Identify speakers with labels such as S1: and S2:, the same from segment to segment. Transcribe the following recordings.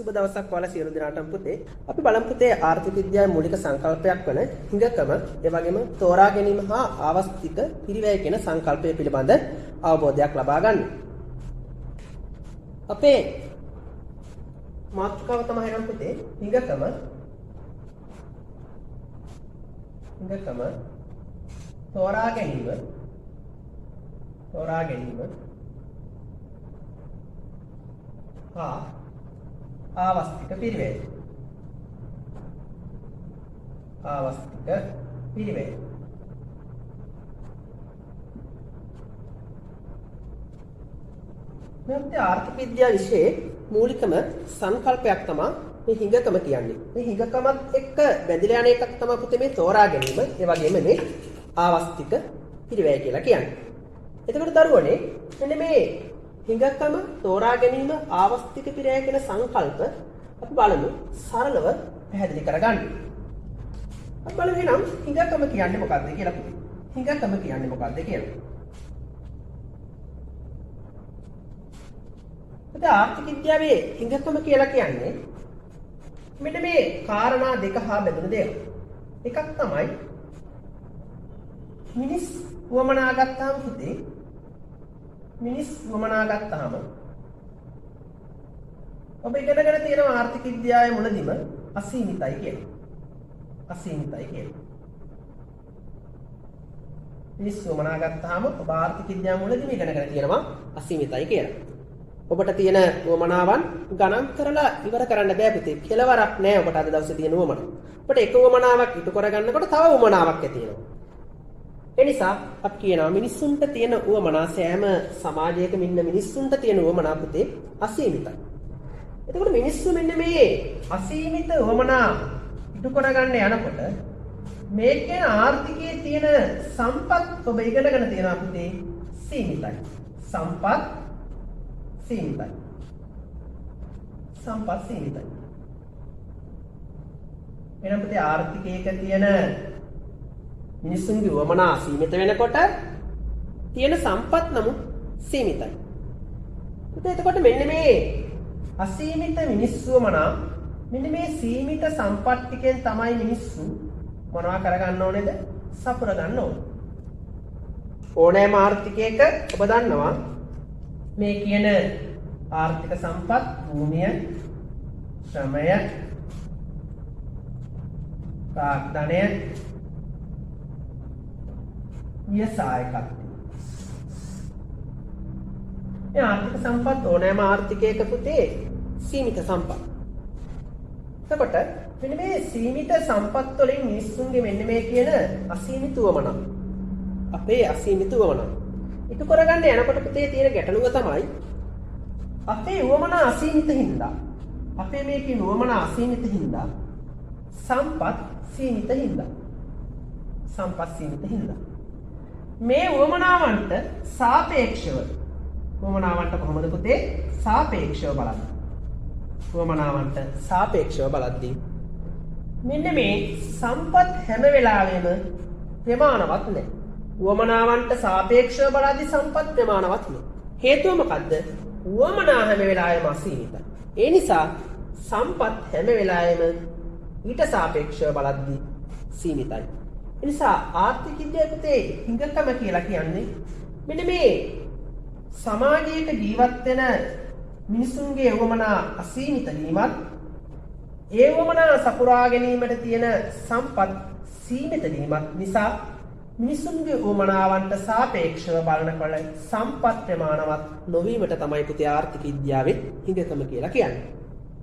S1: සුබ දවසක් ඔයාලා සියලු දෙනාටම පුතේ. අපි බලමු පුතේ ආර්ථික විද්‍යාවේ මූලික සංකල්පයක් වන හිඟකම, ඒ වගේම තෝරා ගැනීම හා ආවස්තික පිරිවැය කියන සංකල්පය පිළිබඳ අවබෝධයක් ලබා ගන්න. අපේ මාතෘකාව තමයි නම් පුතේ හිඟකම තෝරා ගැනීම ආවස්තික පිරිවැය. මේ ආර්ථික විද්‍යාව විෂයේ මූලිකම සංකල්පයක් තමයි මේ හිඟකම කියන්නේ. මේ හිඟකමත් එක්ක බැඳිලා යන එකක් තමයි පුතේ මේ තෝරා ගැනීම. ඒ වගේම මේ ආවස්තික පිරිවැය කියලා කියන්නේ. එතකොට දරුවනේ මෙන්න මේ හිඟකම තෝරා ගැනීම ආවස්තික පිරිවැය කියන සංකල්ප අපි බලමු සරලව පැහැදිලි කරගන්න. අපි බලමු එහෙනම් හිඟකම කියන්නේ මොකක්ද කියලා පුතේ. හිඟකම කියන්නේ මොකක්ද කියලා. පුතේ ආර්ථික විද්‍යාවේ හිඟකම කියලා කියන්නේ මෙන්න මේ කාරණා දෙක හා බැඳුණු දෙයක්. එකක් තමයි මිනිස් වමනා ගත්තාම පුතේ ඔබ ඉගෙනගෙන තියෙන ආර්ථික විද්‍යාවේ මුලදීම අසීමිතයි කියලා. මිනිස් වමනා ගත්තාම ඔබ ආර්ථික විද්‍යාව මුලදීම ඉගෙනගෙන තියෙනවා අසීමිතයි කියලා. ඔබට තියෙන වමනාවන් ගණන් කරලා ඉවර කරන්න බෑ පුතේ. කෙලවරක් නෑ ඔබට අද දවසේ තියෙන වමන. ඔබට එක වමනාවක් ඉටු කරගන්නකොට තව වමනාවක් ඇති වෙනවා. එනිසා අපි කියනවා මිනිස්සුන්ට තියෙන උවමනා සෑම සමාජයකම ඉන්න මිනිස්සුන්ට තියෙන උවමනා පුතේ අසීමිතයි. එතකොට මිනිස්සු මෙන්න මේ අසීමිත උවමනා ඉටු කරගන්න යනකොට මේකේ ආර්ථිකයේ තියෙන සම්පත් ඔබ ඉගෙනගෙන තියෙනවා පුතේ සීමිතයි. සම්පත් සීමිතයි. එහෙනම් පුතේ ආර්ථිකයක තියෙන මිනිස්සුන්ගේ වමනා සීමිත වෙනකොට තියෙන සම්පත් නමුත් සීමිතයි. එතකොට මෙන්න මේ අසීමිත මිනිස්සු වමනා මෙන්න මේ සීමිත සම්පත් ටිකෙන් තමයි මිනිස්සු මොනවා කරගන්න ඕනේද? සපුර ගන්න ඕනේ. ඕනෑම ආර්ථිකයක ඔබ දන්නවා මේ කියන ආර්ථික සම්පත් භූමිය, ශ්‍රමය, ප්‍රාග්ධනය, සායකත්වය. මේ ආර්ථික සම්පත් ඕනෑම ආර්ථිකයක පුතේ සීමිත සම්පත්. එතකොට මෙන්න මේ සීමිත සම්පත් වලින් මිනිස්සුන්ගේ මෙන්න මේ කියන අසීමිත වමනා. අපේ අසීමිත වමනා. ඉටු කරගන්න යනකොට පුතේ තියෙන ගැටලුව තමයි අපේ වමනා අසීමිත හින්දා. අපේ මේ කියන වමනා අසීමිත හින්දා සම්පත් සීමිත හින්දා. මේ වමනාවන්ට සාපේක්ෂව කොහොමද පුතේ සාපේක්ෂව බලද්දී මෙන්න මේ සම්පත් හැම වෙලාවෙම ප්‍රමාණවත් නැහැ. වමනාවන්ට සාපේක්ෂව බලද්දී සම්පත් ප්‍රමාණවත් නැහැ. හේතුව මොකද්ද? වමනා හැම වෙලාවෙම අසීමිතයි. ඒ නිසා සම්පත් හැම වෙලාවෙම ඊට සාපේක්ෂව බලද්දී සීමිතයි. එනිසා ආර්ථික විද්‍යාව පුතේ හිඟකම කියලා කියන්නේ මෙන්න මේ සමාජයක ජීවත් වෙන මිනිසුන්ගේ වමනා අසීමිත වීමත් ඒ වමනා සපුරා ගැනීමට තියෙන සම්පත් සීමිත වීමත් නිසා මිනිසුන්ගේ වමනාවන්ට සාපේක්ෂව බලනකොට සම්පත් ප්‍රමාණවත් නොවීමට තමයි පුතේ ආර්ථික විද්‍යාවේ හිඟකම කියලා කියන්නේ.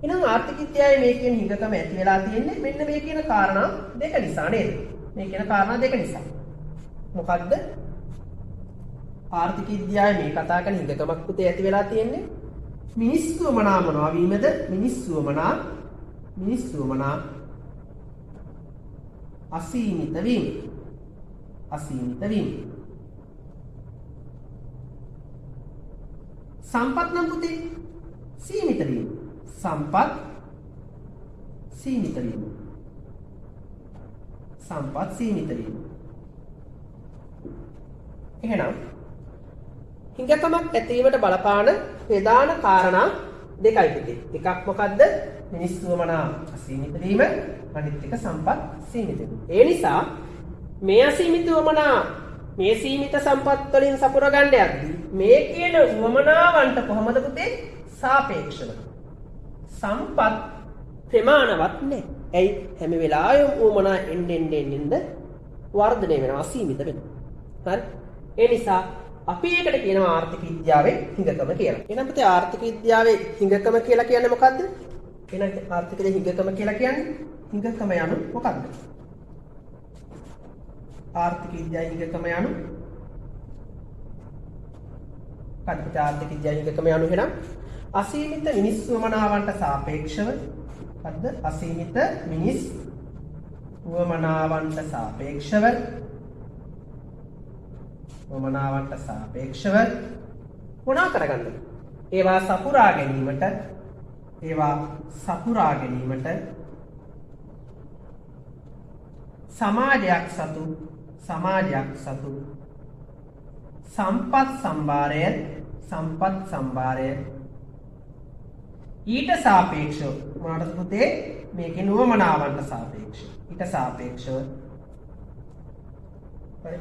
S1: එහෙනම් ආර්ථික විද්‍යාවේ මේ කියන හිඟකම ඇති වෙලා තියෙන්නේ මෙන්න මේ කියන කාරණා දෙක නිසා නේද? මේ කියන කාරණා දෙක නිසා. මොකද්ද? ආර්ථික විද්‍යාවේ මේ කතා කරන හිඟකමක් පුතේ ඇති වෙලා තියෙන්නේ මිනිස්සු වමනා මොනවා වීමද? මිනිස්සු වමනා අසීමිත වීම. සම්පත් නම් පුතේ සීමිත වීම. සම්පත් සීමිත වීම. එහෙනම් හිඟකමක් ඇතිවීමට බලපාන ප්‍රධාන කාරණා දෙකයි පුතේ. එකක් මොකද්ද? මිනිස් වමනා අසීමිත වීම, අනිත් එක සම්පත් සීමිත වීම. ඒ නිසා මේ අසීමිත වමනා මේ සීමිත සම්පත් වලින් සපුර ගන්න යද්දී මේ කියන වමනාවන්ට කොහොමද පුතේ සාපේක්ෂව සම්පත් ප්‍රමාණවත් නැහැ. ඇයි හැම වෙලාවෙම වමනා එන්න වර්ධනය වෙනවා අසීමිත වෙනවා. හරි? ඒ නිසා අපි ඒකට කියනවා ආර්ථික විද්‍යාවේ හිඟකම කියලා. එහෙනම් පුතේ ආර්ථික විද්‍යාවේ හිඟකම කියලා කියන්නේ මොකද්ද? එහෙනම් ආර්ථිකයේ හිඟකම කියලා කියන්නේ හිඟකම යනු මොකක්ද? ආර්ථික විද්‍යාවේ හිඟකම යනු මොකක්ද? ආර්ථික විද්‍යාවේ හිඟකම යනු එහෙනම් අසීමිත මිනිස් වමනාවන්ට සාපේක්ෂව මොකද්ද? අසීමිත මිනිස් වමනාවන්ට සාපේක්ෂව වමනාවන්ට සාපේක්ෂව මොනවා කරගන්නද? ඒවා සපුරා ගැනීමට සමාජයක් සතු සම්පත් සම්භාරය ඊට සාපේක්ෂව මොනවද පුතේ මේකේ වමනාවන්ට සාපේක්ෂව ඊට සාපේක්ෂව හරි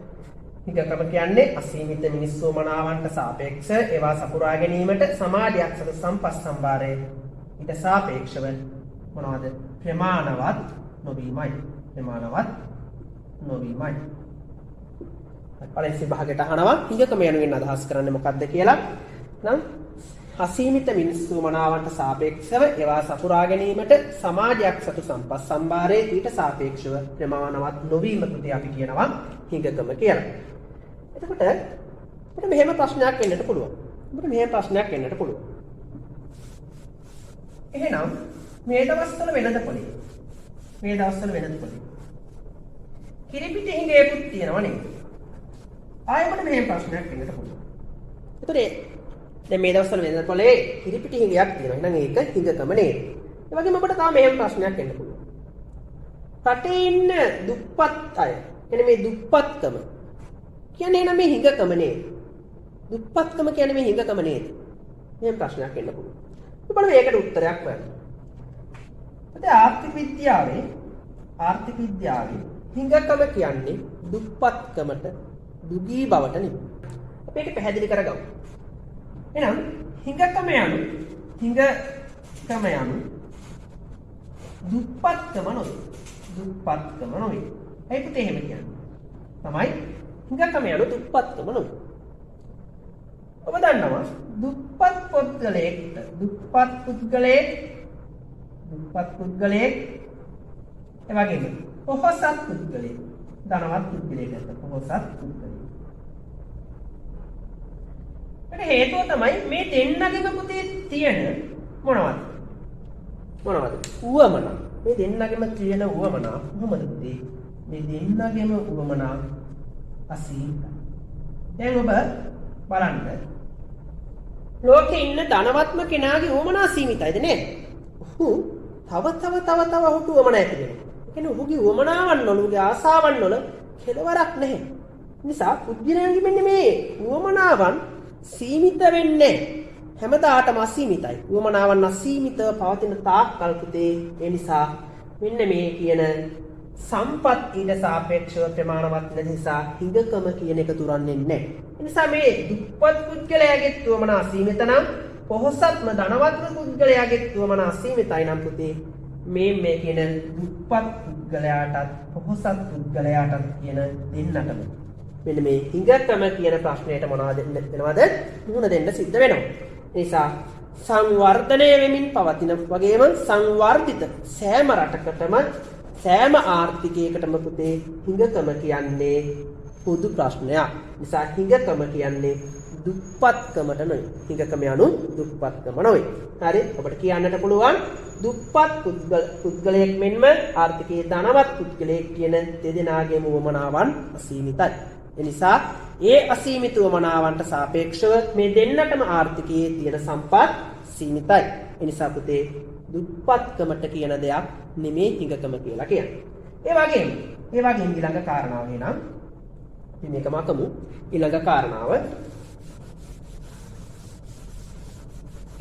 S1: හිඟකම කියන්නේ අසීමිත මිනිස් වමනාවන්ට සාපේක්ෂව ඒවා සපුරා ගැනීමට සමාජයක් සතු සම්පත් සම්භාරය ඊට සාපේක්ෂව මොනවද ප්‍රමාණවත් නොවීමයි පළවෙනි භාගයට අහනවා හිඟකම යනුවෙන් අදහස් කරන්නේ මොකක්ද කියලා නම් අසීමිත මිනිස් වමනාවන්ට සාපේක්ෂව ඒවා සපුරා ගැනීමට සමාජයක් සතු සම්පත් සම්භාරය ඊට සාපේක්ෂව ප්‍රමාණවත් නොවීම පුතේ අපි කියනවා හිඟකම කියලා. එතකොට අපිට මෙහෙම ප්‍රශ්නයක් එන්නට පුළුවන්. එහෙනම් මේ දවස්වල වෙනද පොලේ. කිරිපිටි හිඟයකුත් තියෙනවා නේද? ආයෙත් මෙහෙම ප්‍රශ්නයක් එන්නට පුළුවන්. එතකොට දැන් මේ දවස්වල වෙනද පොලේ කිරිපිටි හිඟයක් තියෙනවා. එහෙනම් ඒක හිඟකම නේද? ඒ වගේම අපිට තාම මෙහෙම ප්‍රශ්නයක් එන්න පුළුවන්. රටේ ඉන්න දුප්පත් අය එනේ මේ දුප්පත්කම කියන්නේ එහෙනම් මේ හිඟකම නේද? දුප්පත්කම කියන්නේ මේ හිඟකම නේද? මේ ප්‍රශ්නයක් එන්න පුළුවන්. අපි බලමු ඒකට උත්තරයක් හොයන්න. දැන් ආර්ථික විද්‍යාවේ හිඟකම කියන්නේ දුප්පත්කමට දුගී බවට නෙමෙයි. අපි ඒක පැහැදිලි කරගමු. එහෙනම් හිඟකම යනු දුප්පත්කම නොවේ. ඇයි පුතේ එහෙම කියන්නේ? තමයි හිඟකම යනු දුප්පත්කම නොවේ. ඔබ දන්නවා දුප්පත් පුද්ගලයෙක් එවැගේම පොහොසත් පුද්ගලයෙක් ධනවත් පුද්ගලයෙක් නැත්නම් පොහොසත් පුද්ගලයෙක්. ඒකට හේතුව තමයි මේ දෙන්නගෙම පුතේ තියෙන මොනවද? උවමනා. මේ දෙන්නගෙම තියෙන උවමනා කොහොමද පුතේ? මේ දෙන්නගෙම උවමනා අසීමිතයි. දැන් ඔබ බලන්න ලෝකේ ඉන්න ධනවත්ම කෙනාගේ උවමනා සීමිතයිද නේද? ඔහු තව ඔහුට උවමනා ඇති වෙනවා. ඒ කියන්නේ ඔහුගේ උවමනාවන් වල ඔහුගේ ආසාවන් වල කෙලවරක් නැහැ. නිසා පුද්ගලයන්ගේ මෙන්න මේ උවමනාවන් සීමිත වෙන්නේ හැමදාටම අසීමිතයි. උවමනාවන් අසීමිතව පවතින තාක් කල් පුතේ ඒ නිසා මෙන්න මේ කියන සම්පත් ඊට සාපේක්ෂව ප්‍රමාණවත් වෙන නිසා හිඟකම කියන එක තුරන්නේ නැහැ. ඒ නිසා මේ දුප්පත් පුද්ගලයාගේ උවමනා අසීමිත නම් පොහොසත්ම ධනවත්ම පුද්ගලයාගේ උවමනා අසීමිතයි නම් පුතේ මේ කියන දුප්පත් පුද්ගලයාටත් පොහොසත් පුද්ගලයාටත් කියන දෙන්නටම මෙන්න මේ හිඟකම කියන ප්‍රශ්නයට මොනවද වෙනවද? මුහුණ දෙන්න සිද්ධ වෙනවා. ඒ නිසා සංවර්ධනය වෙමින් පවතින වගේම සංවර්ධිත සෑම රටකටම සෑම ආර්ථිකයකටම පුතේ හිඟකම කියන්නේ පොදු ප්‍රශ්නයක්. නිසා හිඟකම කියන්නේ දුප්පත්කමට නෙවෙයි. හිඟකම යනු දුප්පත්කම නෙවෙයි. හරි? ඔබට කියන්නට පුළුවන් දුප්පත් පුද්ගලයෙක් මෙන්ම ආර්ථිකයේ ධනවත් පුද්ගලයෙක් කියන දෙදෙනාගේම උවමනාවන් අසීමිතයි. ඒ නිසා ඒ අසීමිත උවමනාවන්ට සාපේක්ෂව මේ දෙන්නටම ආර්ථිකයේ තියෙන සම්පත් සීමිතයි. ඒ නිසා පුතේ දුප්පත්කමට කියන දෙයක් නෙමේ හිඟකම කියලා කියන්නේ. ඒ වගේම ඊළඟ කාරණාව එනම් අපි මේකම අකමු. ඊළඟ කාරණාව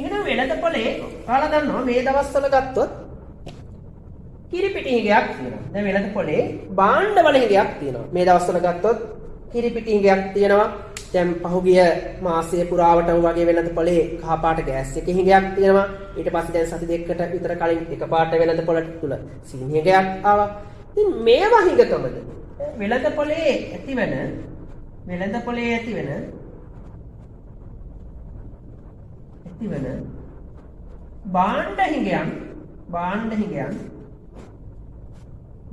S1: එහෙනම් වෙළඳපොලේ ඔයාලා දන්නවා මේ දවස්වල ගත්තොත් කිරිපිටි හිඟයක් තියෙනවා. දැන් වෙළඳපොලේ භාණ්ඩ වල හිඟයක් තියෙනවා. මේ දවස්වල ගත්තොත් කිරිපිටි හිඟයක් තියෙනවා. දැන් පහුගිය මාසයේ පුරාවටම වගේ වෙළඳපොලේ කහපාට ගෑස් එකේ හිඟයක් තියෙනවා. ඊට පස්සේ දැන් සති දෙකකට විතර කලින් එකපාරට වෙළඳපොළ තුල සීනි හිඟයක් ආවා. ඉතින් මේවා හිඟකමද? වෙළඳපොලේ ඇතිවන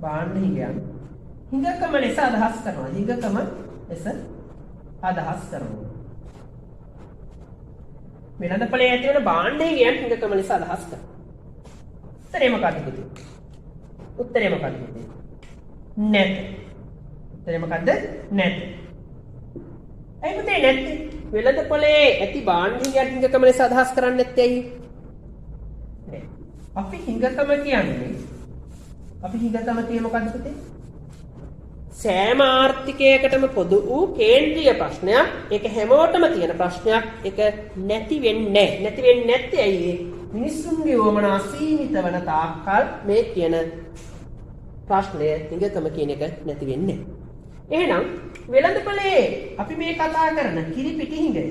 S1: භාණ්ඩ හිඟයන් හිඟකම ලෙස අදහස් කරනවා. වෙළඳපොලේ ඇතිවන භාණ්ඩ හිඟයන් හිඟකම ලෙස අදහස් කරනවා. උත්තරේ මොකක්ද පුතේ? නැත. උත්තරේ මොකද්ද? නැත. ඇයි පුතේ නැත්තේ? වෙළඳපොලේ ඇති භාණ්ඩ හිඟයන් හිඟකම ලෙස අදහස් කරන්නේ නැත්තේ ඇයි? අපි හිඟකම කියන්නේ මොකක්ද පුතේ? සෑම ආර්ථිකයකටම පොදු වූ කේන්ද්‍රීය ප්‍රශ්නයක්. ඒක හැමෝටම තියෙන ප්‍රශ්නයක්. ඒක නැති වෙන්නේ නැත්තේ ඇයි? මිනිස්සුන්ගේ වමනා සීමිත වන තාක්කල් මේ කියන ප්‍රශ්නය හිඟකම කියන එක නැති වෙන්නේ. එහෙනම් වෙළඳපොලේ අපි මේ කතා කරන කිරිපිටි හිඟය.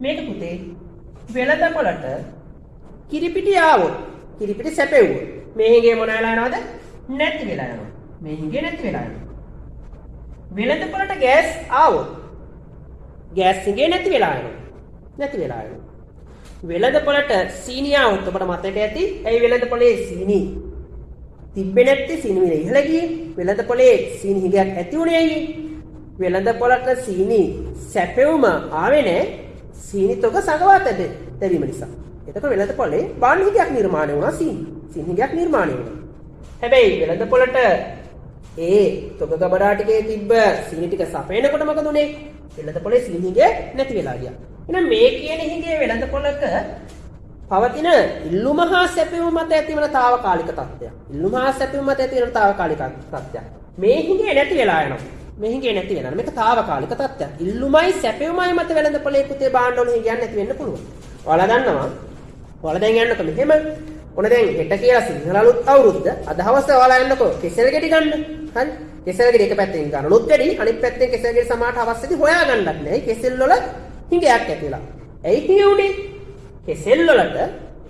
S1: මේක පුතේ වෙළඳපොළට කිරිපිටි ආවොත්, කිරිපිටි සැපෙව්වොත් මේ හිඟේ මොන වෙලා යනවද? නැති වෙලා යනවා. මේ හිඟේ නැති වෙලා යනවා. වෙළඳපොළට ගෑස් ආවොත් ගෑස් හිඟේ නැති වෙලා යනවා. වෙළඳපොළට සීනි ආවොත් ඔබට මතක ඇති ඇයි වෙළඳපොලේ සීනි තිබ්බේ නැත්තේ? සීනි මිල ඉහළ ගියේ. වෙළඳපොලේ සීනි හිඟයක් ඇති උනේ ඇයි? වෙළඳපොළට සීනි සැපෙවුම ආවේ නැහැ. සීනි තොග සගවා තැබීම නිසා. එතකොට වෙළඳපොලේ භාණ්ඩ හිඟයක් නිර්මාණය වුණා. සීනි හිඟයක් නිර්මාණය වුණා. හැබැයි වෙළඳපොළට ඒ තොග ගබඩා ටිකේ තිබ්බ සීනි ටික සපයනකොට මොකද උනේ? වෙළඳපොලේ සීනි හිඟේ නැති වෙලා ගියා. එහෙනම් මේ කියන හිඟේ වෙළඳපොළක පවතින ඉල්ලුම හා සැපයුම මත ඇතිවන తాවකාලික තත්ත්වයක්. මේ හිඟේ නැති වෙලා යනවා. මේක తాවකාලික තත්ත්වයක්. ඉල්ලුමයි සැපයුමයි මත වෙළඳපොලේ පුතේ භාණ්ඩවල හිඟයක් නැති වෙන්න පුළුවන්. ඔයාලා දන්නවා. ඔයාලා දැන් යන්නකො මෙහෙම. ඔන්න දැන් හෙට කියලා සිංහල අලුත් අවුරුද්ද. අද හවස ඔයාලා යන්නකො කෙසෙල් ගෙඩි ගන්න. හරි? කෙසෙල් ගෙඩි එක පැත්තෙන් ගන්නලුත් වැඩි. අනිත් පැත්තෙන් කෙසෙල් ගෙඩි සමාට අවශ්‍යදී හොයා ගන්නත් නෑ. කෙසෙල් වල හිඟයක් ඇතිලා. ඇයි කියුනේ? කෙසෙල් වලට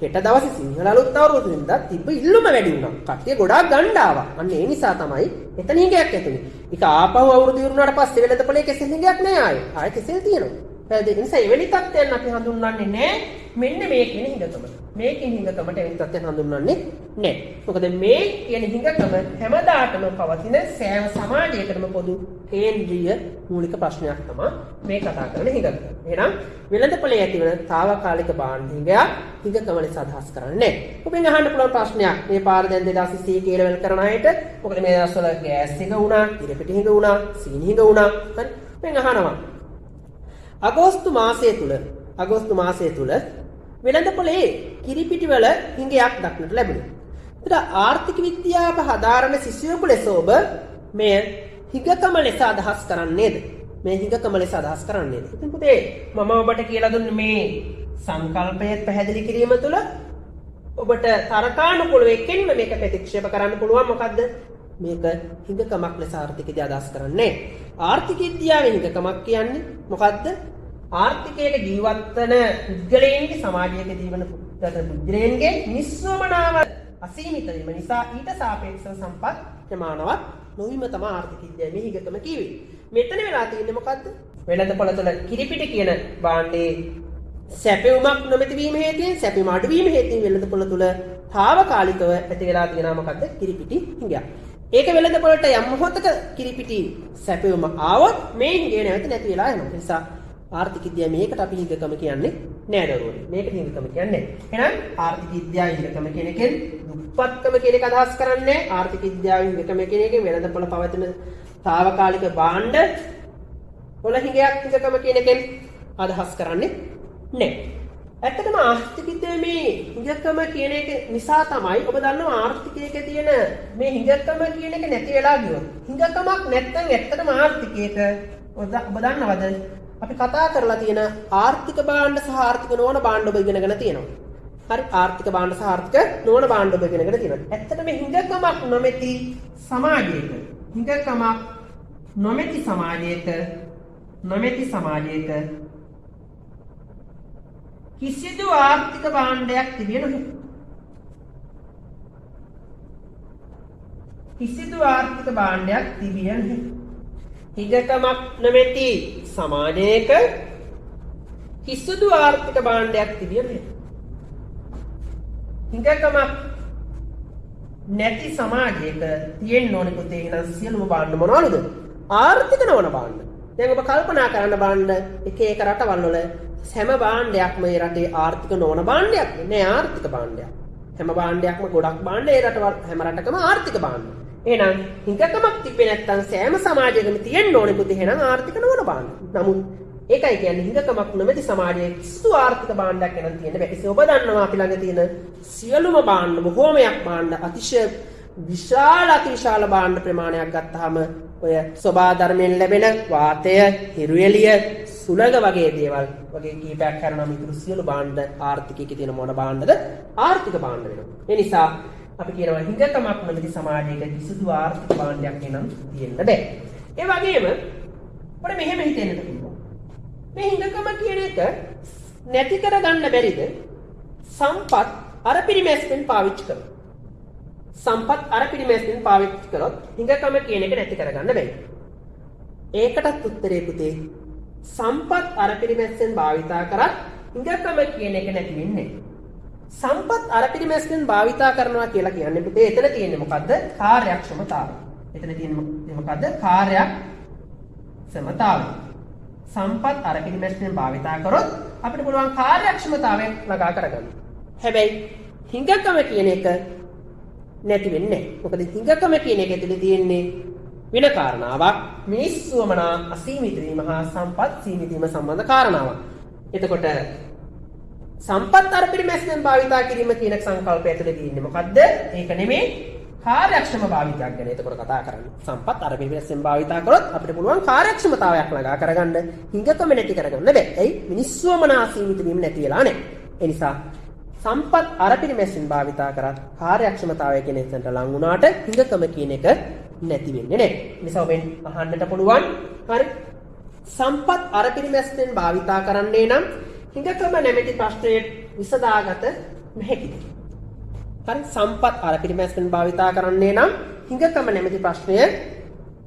S1: හෙට දවසේ සිංහල අලුත් අවුරුද්දෙන්දා තිබ්බ ඉල්ලුම වැඩි වුණා. කට්ටිය ගොඩාක් ගන්න ආවා. අන්න ඒ නිසා තමයි එතන හිඟයක් ඇතුනේ. ඒක ආපහු අවුරුදු ඉවරුනාට පස්සේ වෙළඳපොලේ කෙසෙල් හිඟයක් නෑ ආයේ. ආයේ කෙසෙල් තියෙනවා. ඒ නිසා එවැනි තත්ත්වයන් අපි හඳුන්වන්නේ නෑ. මෙන්න මේ කියන හිඟකම. මේකේ හිඟකමට එවැනි තත්ත්වයන් හඳුන්වන්නේ නෑ. මොකද මේ කියන හිඟකම හැමදාටම පවතින සෑම සමාජයකටම පොදු කේන්ද්‍රීය මූලික ප්‍රශ්නයක් තමයි මේ කතා කරන හිඟකම. එහෙනම් වෙළඳපොලේ ඇතිවන తాවකාලික භාණ්ඩ හිඟකම ලෙස අදහස් කරන්නේ නෑ. ඔබෙන් අහන්න පුළුවන් ප්‍රශ්නයක් මේ පාර දැන් 2020 කේලවල කරන අයට මොකද මේ දවස්වල ගෑස් හිඟ වුණා, කිරිපිටි හිඟ වුණා, සීනි හිඟ වුණා. හරි? ඔබෙන් අහනවා අගෝස්තු මාසය තුල වෙළඳපොලේ කිරිපිටි වල හිඟයක් දක්නට ලැබුණා. ඒතර ආර්ථික විද්‍යාව හදාරන සිසුවෙකු ලෙස ඔබ මේ හිඟකම ලෙස අදහස් කරන්නේද? ඉතින් පුතේ මම ඔබට කියලා දුන්නේ මේ සංකල්පය පැහැදිලි කිරීම තුළ ඔබට තරකානුකූලව එකින්ම මේක ප්‍රතික්ෂේප කරන්න පුළුවන්. මොකද්ද? මේක හිඟකමක් ලෙස ආර්ථිකයේදී අදහස් කරන්නේ. ආර්ථික විද්‍යාවේ හිඟකමක් කියන්නේ මොකද්ද? ආර්ථිකයේ ජීවත් වන පුද්ගලයන්ගේ සමාජයක ජීවන පුද්ගලයන්ගේ නිස්සමනාව අසීමිත වීම නිසා ඊට සාපේක්ෂව සම්පත් ප්‍රමාණවත් නොවීම තමයි ආර්ථික විද්‍යාවේ හිඟකම කිව්වේ. මෙතන වෙලා තියෙන්නේ මොකද්ද? වෙළඳපොළ තුළ කිරිපිටි කියන භාණ්ඩේ සැපෙවුමක් නොමැති වීම හේතුවෙන් සැපෙම අඩු වීම හේතුවෙන් වෙළඳපොළ තුළ తాවකාලිකව ඇති වෙලා තියෙනවා මොකද්ද? කිරිපිටි හිඟයක්. ඒක වෙළඳපොළට යම් මොහොතක කිරිපිටි සැපෙවුම ආවොත් මේ හිඟේ නැවත නැති වෙලා යනවා. ඒ නිසා ආර්ථික විද්‍යාව මේකට අපි හිඟකම කියන්නේ නෑ දරුවනේ. මේකට හිඟකම කියන්නේ. එහෙනම් ආර්ථික විද්‍යාව හිඟකම කියන එකෙන් දුප්පත්කම කියන එක අදහස් කරන්නේ. ආර්ථික විද්‍යාව හිඟකම කියන එකෙන් වෙළඳපොළ පවතින తాවකාලික භාණ්ඩ වල හිඟකම කියන එකෙන් අදහස් කරන්නේ නෑ. ඇත්තටම ආර්ථික විද්‍යාවේ මේ හිඟකම කියන එක නිසා තමයි ඔබ දන්නවා ආර්ථිකයක තියෙන මේ හිඟකම කියන එක නැති වෙලා ගියොත්. හිඟකමක් නැත්නම් ඇත්තටම ආර්ථිකයක ඔබ දන්නවද? අපි කතා කරලා තියෙන ආර්ථික භාණ්ඩ සහ ආර්ථික නොවන භාණ්ඩ ඔබ ඉගෙනගෙන තියෙනවා. හරි ආර්ථික භාණ්ඩ සහ ආර්ථික නොවන භාණ්ඩ ඔබ ඉගෙනගෙන තියෙනවා. ඇත්තටම හිඟකමක් නොමැති සමාජයක නොමැති සමාජයක කිසිදු ආර්ථික භාණ්ඩයක් තිබිය නොහැකියි. කිසිදු ආර්ථික භාණ්ඩයක් තිබිය නොහැකියි. හිඟකමක් නොමැති සමාජයක කිසිදු ආර්ථික භාණ්ඩයක් තිබිය නොහැකියි. හිඟකමක් නැති සමාජයක තියෙන්න ඕනේ පුතේ එහෙනම් සියලුම භාණ්ඩ මොනවද? ආර්ථික නොවන භාණ්ඩ. දැන් ඔබ කල්පනා කරන්න භාණ්ඩ එක එක රටවල් වල හැම භාණ්ඩයක්ම මේ රටේ ආර්ථික නොවන භාණ්ඩයක් නෑ ආර්ථික භාණ්ඩයක්. හැම භාණ්ඩයක්ම ගොඩක් භාණ්ඩ ඒ රටවල් හැම රටකම ආර්ථික භාණ්ඩ. එහෙනම් හිඟකමක් තිබ්බේ නැත්නම් සෑම සමාජයකම තියෙන්න ඕනේ පුතේ එහෙනම් ආර්ථික නොවන භාණ්ඩ. නමුත් ඒකයි කියන්නේ හිඟකමක් නොමැති සමාජයේ කිසිදු ආර්ථික භාණ්ඩයක් එනම් තියෙන්න බෑ. ඒකේ ඔබ දන්නවා අපි ළඟ තියෙන සියලුම භාණ්ඩ බොහෝමයක් භාණ්ඩ අතිශය විශාල භාණ්ඩ ප්‍රමාණයක් ගත්තාම ඔය සෝභා ධර්මයෙන් ලැබෙන වාතය, හිරු එළිය, සුළඟ වගේ දේවල් වගේ කීපයක් කරනවා මිතුරු සියලු භාණ්ඩ ආර්ථිකයේ තියෙන මොන භාණ්ඩද? ආර්ථික භාණ්ඩ වෙනවා. ඒ නිසා අපි කියනවා හිඟකමක් නොමැති සමාජයක කිසිදු ආර්ථික භාණ්ඩයක් එනම් තියෙන්න බෑ. ඒ වගේම අපිට මෙහෙම හිතෙන්නට පුළුවන්. මේ හිඟකම කියන එක නැති කරගන්න බැරිද? සම්පත් අර පිරිමැස්යෙන් පාවිච්චි කරනවා. සම්පත් අර පිරිමැස්යෙන් පාවිච්චි කරොත් හිඟකම කියන එක නැති කරගන්න බැහැ. ඒකටත් උත්තරේ පුතේ සම්පත් අර පිරිමැස්යෙන් භාවිතා කරත් හිඟකම කියන එක නැති වෙන්නේ නැහැ. සම්පත් අර පිරිමැස්යෙන් භාවිතා කරනවා කියලා කියන්නේ පුතේ එතන තියෙන්නේ මොකද්ද? කාර්යක්ෂමතාවය. එතන තියෙන්නේ මොකද්ද? කාර්යක්ෂමතාවය. සම්පත් අර පිරිමැස්යෙන් භාවිතා කරොත් අපිට පුළුවන් කාර්යක්ෂමතාවය ළඟා කරගන්න. හැබැයි හිඟකම කියන එක නැති වෙන්නේ නැහැ. මොකද හිඟකම කියන එක ඇතුලේ තියෙන්නේ වෙන කාරණාවක්. මිනිස්සුවමනා අසීමිත වීම හා සම්පත් සීමිත වීම සම්බන්ධ කාරණාවක්. එතකොට සම්පත් අර පිරිමැස්යෙන් භාවිතා කිරීම කියන සංකල්පය ඇතුලේ තියෙන්නේ මොකද්ද? ඒක නෙමෙයි කාර්යක්ෂම භාවිතයක් ගැන එතකොට කතා කරන්නේ. සම්පත් අර පිරිමැස්යෙන් භාවිතා කරොත් අපිට පුළුවන් කාර්යක්ෂමතාවයක් ළඟා කරගන්න හිඟකම නැති කරගන්න බෑ. ඇයි? මිනිස්සුවමනා අසීමිත වීම නැති වෙලා නැහැ. ඒ නිසා සම්පත් අර පිරිමැස්යෙන් භාවිතා කරත් කාර්යක්ෂමතාවය කියන එකට ලං වුණාට හිඟකම කියන එක නැති වෙන්නේ නැහැ. නිසා ඔබෙන් අහන්නට පුළුවන් හරි සම්පත් අර පිරිමැස්යෙන් භාවිතා කරන්නේ නම් හිඟකම නැමැති ප්‍රශ්නයේ විසඳාගත නොහැකිද? හරි සම්පත් අර පිරිමැස්යෙන් භාවිතා කරන්නේ නම් හිඟකම නැමැති ප්‍රශ්නය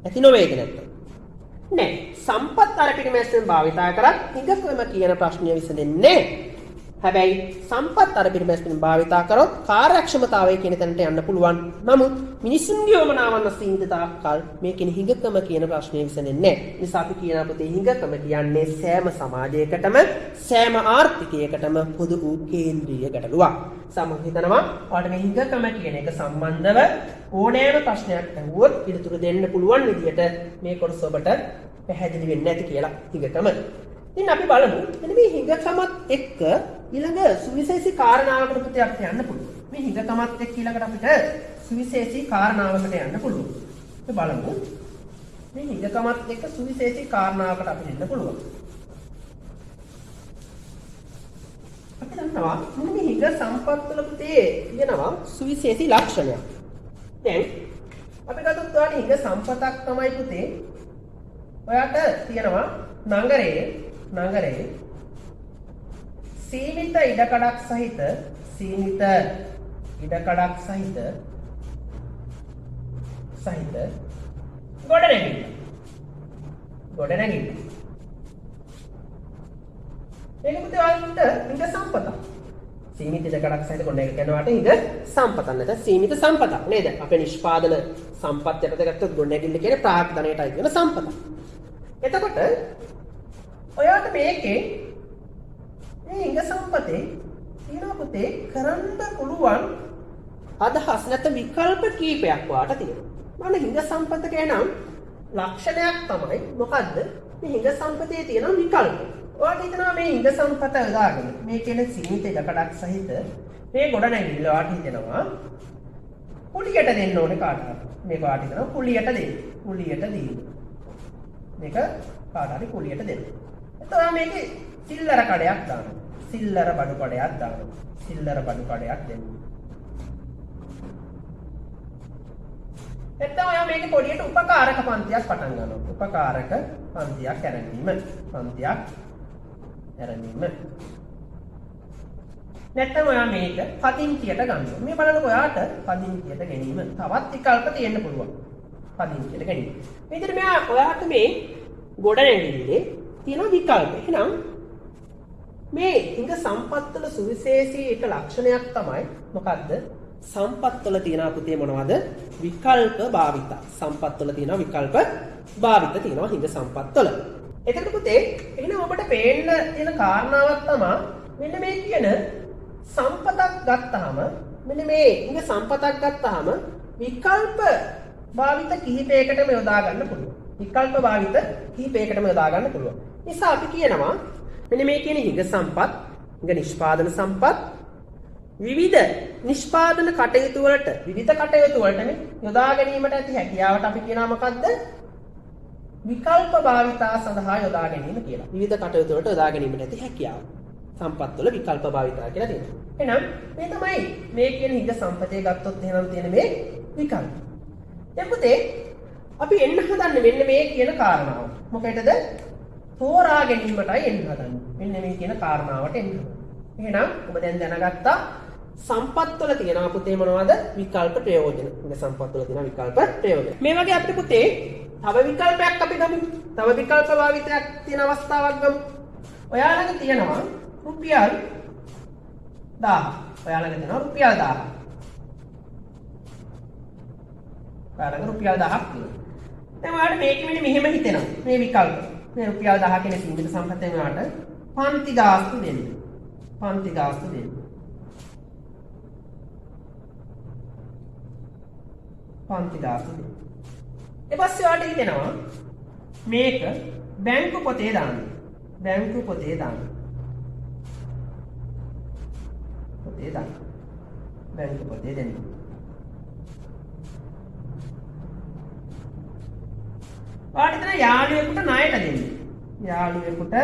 S1: ඇති නොවේද නැත්නම්? නෑ. සම්පත් අර පිරිමැස්යෙන් භාවිතා කරත් හිඟකම කියන ප්‍රශ්නය විසඳෙන්නේ නැහැ. හැබැයි සම්පත් අර පිරිමැස්යෙන් භාවිතා කරොත් කාර්යක්ෂමතාවය කියන තැනට යන්න පුළුවන්. නමුත් මිනිසුන්ගේ වමනාවන් සීමිත තාක්කල් මේ කියන හිඟකම කියන ප්‍රශ්නේ විසඳෙන්නේ නැහැ. නිසා අපි කියන අපේ හිඟකම කියන්නේ සෑම සමාජයකටම සෑම ආර්ථිකයකටම පොදු වූ කේන්ද්‍රීය ගැටලුවක්. සමහර හිතනවා ඔයාලට මේ හිඟකම කියන එක සම්බන්ධව ඕනෑම ප්‍රශ්නයක් අහුවොත් පිළිතුරු දෙන්න පුළුවන් විදියට මේ කොටස ඔබට පැහැදිලි වෙන්නේ නැති කියලා හිඟකම. ඉතින් අපි බලමු මෙන්න මේ හිඟකමත් එක්ක ඊළඟ සුවිශේෂී කාරණාවකට පුතේ අපිට යන්න පුළුවන්. මේ හිඟකමත් එක්ක ඊළඟට අපිට සුවිශේෂී කාරණාවකට යන්න පුළුවන්. අපි බලමු මේ හිඟකමත් එක්ක සුවිශේෂී කාරණාවකට අපිට එන්න පුළුවන්. අපි දන්නවා මෙන්න මේ හිඟ සම්පත් වල පුතේ තියෙනවා සුවිශේෂී ලක්ෂණයක්. දැන් අපි ගත්තොත් ඔයාලට හිඟ සම්පතක් තමයි පුතේ ඔයාට තියෙනවා නගරයේ සීමිත ඉඩකඩක් සහිත ගොඩනැගිල්ල. ඒක පුතේ ඔයාලට හිඟ සම්පතක්. සීමිත ඉඩකඩක් සහිත ගොඩනැගිල්ල කියනවාට හිඟ සම්පතක් නැත්නම් සීමිත සම්පතක් නේද? අපේ නිෂ්පාදන සම්පත් යටතේ ගත්තොත් ගොඩනැගිල්ල කියන්නේ ප්‍රාග්ධනයටයි කියන සම්පතක්. එතකොට ඔයාට මේකේ මේ හිඟ සම්පතේ තියෙනවා පුතේ කරන්න පුළුවන් අදහස් නැත්නම් විකල්ප කීපයක් වාට තියෙනවා. මම හිඟ සම්පත කියනම් ලක්ෂණයක් තමයි මොකද්ද? මේ හිඟ සම්පතේ තියෙන විකල්ප. ඔයාට හිතනවා මේ හිඟ සම්පත යොදාගෙන මේ කියන සීමිත ඉඩකඩක් සහිත මේ ගොඩනැගිල්ල ඔයාට හිතෙනවා කුලියට දෙන්න ඕනේ කාටවත්. මේක ඔයාට හිතනවා කුලියට දෙන්න. මේක කාට හරි කුලියට දෙන්න. එතකොට මේකේ සිල්ලර කඩයක් දානවා. සිල්ලර බඩු කඩයක් දානවා. සිල්ලර බඩු කඩයක් දෙන්න. එතකොට ඔයා මේකේ පොඩියට උපකාරක පන්තියක් පටන් ගන්නවා. උපකාරක පන්තියක් ආරම්භීම. පන්තියක් ආරම්භීම. නැත්නම් ඔයා මේක පදිංචියට ගන්නවා. මේ බලන්නකො ඔයාට පදිංචියට ගැනීම තවත් විකල්ප තියෙන්න පුළුවන්. පදිංචියට ගැනීම. මේ විදිහට මෙයා ඔයාට මේ ගොඩනැගිල්ලේ තියෙන විකල්ප. එහෙනම් මේ හිඟ සම්පත්වල සුවිශේෂී එක ලක්ෂණයක් තමයි මොකද්ද? සම්පත්වල තියෙන පුතේ මොනවද? විකල්ප භාවිතා. සම්පත්වල තියෙන විකල්ප භාවිත තියෙනවා හිඟ සම්පත්වල. එතකොට පුතේ එහෙනම් ඔබට පේන්න තියෙන කාරණාවක් තමයි මෙන්න මේ කියන සම්පතක් ගත්තාම මෙන්න මේ හිඟ සම්පතක් ගත්තාම විකල්ප භාවිත කිහිපයකටම යොදා ගන්න පුළුවන්. විකල්ප භාවිත කිහිපයකටම යොදා ගන්න පුළුවන්. නිසා අපි කියනවා මෙන්න මේ කියන හිඟ සම්පත්, හිඟ නිෂ්පාදන සම්පත් විවිධ නිෂ්පාදන කටයුතු වලට විවිධ කටයුතු වලට යොදා ගැනීමට ඇති හැකියාවට අපි කියනවා මොකද්ද? විකල්ප භාවිතා සඳහා යොදා ගැනීම කියලා. විවිධ කටයුතු වලට යොදා ගැනීමට ඇති හැකියාව. සම්පත් වල විකල්ප භාවිතා කියලා තියෙනවා. එහෙනම් මේ තමයි මේ කියන හිඟ සම්පතේ ගත්තොත් එහෙනම් තියෙන මේ විකල්ප. දැන් පුතේ අපි එන්න හදන්නේ මෙන්න මේ කියන කාරණාව. මොකේදද? තෝරා ගැනීමටයි එන්න හදන්නේ. මෙන්න මේ කියන කාරණාවට එන්න. එහෙනම් ඔබ දැන් දැනගත්තා සම්පත්වල තියෙනවා පුතේ මොනවද? විකල්ප ප්‍රයෝජන. ඉතින් සම්පත්වල තියෙන විකල්ප ප්‍රයෝජන. මේ වගේ අපිට පුතේ තව විකල්පයක් අපි ගමු. තව විකල්ප භාවිතයක් තියෙන අවස්ථාවක් ගමු. ඔයාලගේ තියෙනවා රුපියල් 1000. ඔයාලගේ තියෙනවා රුපියල් 1000. ඔයාලගේ රුපියල් 1000ක් තියෙනවා. දැන් ඔයාලට මේක මෙහෙම හිතෙනවා. මේ විකල්ප. මේ රුපියල් 1000 කියන සීමිත සම්පතෙන් ඔයාලට පන්ති ගාස්තු දෙන්න. පන්ති ගාස්තු දෙන්න. පන්ති ගාස්තු දෙන්න. ඊපස්සේ ඔයාලට හිතෙනවා මේක බැංකු පොතේ දාන්න. බැංකු පොතේ දාන්න. පොතේ දාන්න. බැංකු පොතේ දෙන්න. ඔයාලට හිතෙනවා යාළුවෙකුට ණයට දෙන්න. යාළුවෙකුට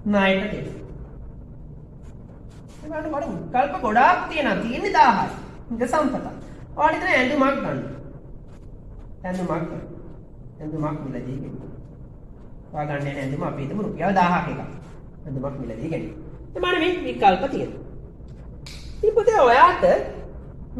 S1: ණයට දෙන්න. ඒකට වඩා විකල්ප ගොඩාක් තියෙනවා. තියෙන්නේ 1000යි. හිඟ සම්පත. ඔයාලට හිතෙනවා ඇඳුමක් ගන්න. ඇඳුමක් ගන්න. ඇඳුමක් මිලදී ගන්න. ඔයා ගන්න ඇඳුම අපි හිතමු රුපියල් 1000ක් එකක්. ඇඳුමක් මිලදී ගන්න. එතකොට මේ විකල්ප තියෙනවා. ඉතින් පුතේ ඔයාට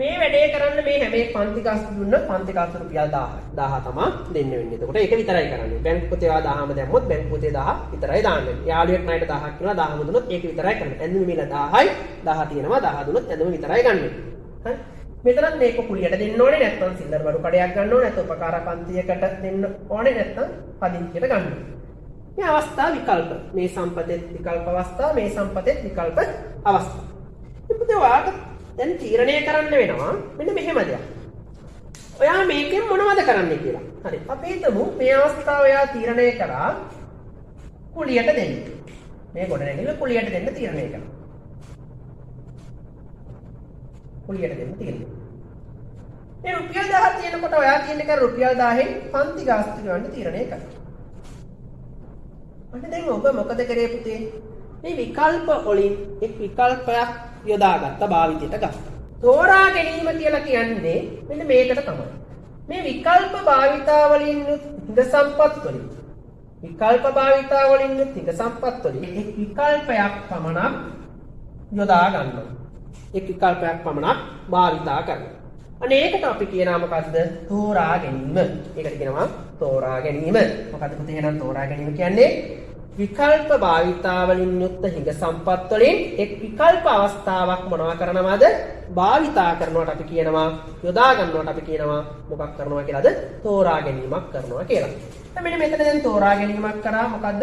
S1: මේ වැඩේ කරන්න මේ හැම එක පන්ති ගාස්තු දුන්න පන්ති ගාස්තු රුපියල් 1000 තමයි දෙන්න වෙන්නේ. එතකොට ඒක විතරයි කරන්නේ. බැංකු පොතේ ඔයා 1000ම දැම්මොත් බැංකු පොතේ 1000 විතරයි දාන්නේ. යාළුවෙක් ණයට 1000ක් කියලා 1000ම දුන්නොත් ඒක විතරයි කරන්නේ. ඇඳුම මිල 1000යි 1000 තියෙනවා 1000 දුන්නොත් ඇඳුම විතරයි ගන්න. හරි. මෙතනත් මේක කුලියට දෙන්න ඕනේ නැත්නම් සිල්ලර බඩු කඩයක් ගන්න ඕනේ නැත්නම් උපකාර පන්තියකට දෙන්න ඕනේ නැත්නම් පදිංචියට ගන්න. මේ අවස්ථා විකල්ප. මේ සම්පතේ විකල්ප අවස්ථා, මේ සම්පතේ විකල්ප අවස්ථා. ඉතින් ඔයාට දැන් තීරණය කරන්න වෙනවා මෙන්න මෙහෙම දෙයක්. ඔයා මේකෙන් මොනවද කරන්නේ කියලා. හරි. අපි හිතමු මේ අවස්ථාව ඔයා තීරණය කරා කුලියට දෙන්න. මේ ගොඩනැගිල්ල කුලියට දෙන්න තීරණය කරා. කුලියට දෙන්න තීරණය. මේ රුපියල් 1000 තියෙනකොට ඔයා කියන්නේ කර රුපියල් 1000න් පන්ති ගාස්තු ගන්න තීරණය කරා. අන්න දැන් ඔබ මොකද කරේ පුතේ? මේ විකල්ප වලින් එක් විකල්පයක් යොදාගත්ත භාවිතයට ගත්තා. තෝරා ගැනීම කියලා කියන්නේ මෙන්න මේකට තමයි. මේ විකල්ප භාවිතා වලින් හිඟ සම්පත් වලින් විකල්ප භාවිතා වලින් හිඟ සම්පත් වලින් එක් විකල්පයක් පමණක් යොදා ගන්නවා. එක් විකල්පයක් පමණක් භාවිතා කරනවා. අනේ ඒකට අපි කියනවා මොකද්ද? තෝරා ගැනීම. ඒකට කියනවා තෝරා ගැනීම. මොකද්ද පුතේ එහෙනම් තෝරා ගැනීම කියන්නේ? විකල්ප භාවිතා වලින් යුක්ත හිඟ සම්පත් වලින් එක් විකල්ප අවස්ථාවක් මොනවා කරනවද? භාවිතා කරනවට අපි කියනවා යොදා ගන්නවට අපි කියනවා මොකක් කරනවා කියලාද? තෝරා ගැනීමක් කරනවා කියලා. දැන් මෙන්න මෙතන දැන් තෝරා ගැනීමක් කරා මොකද්ද?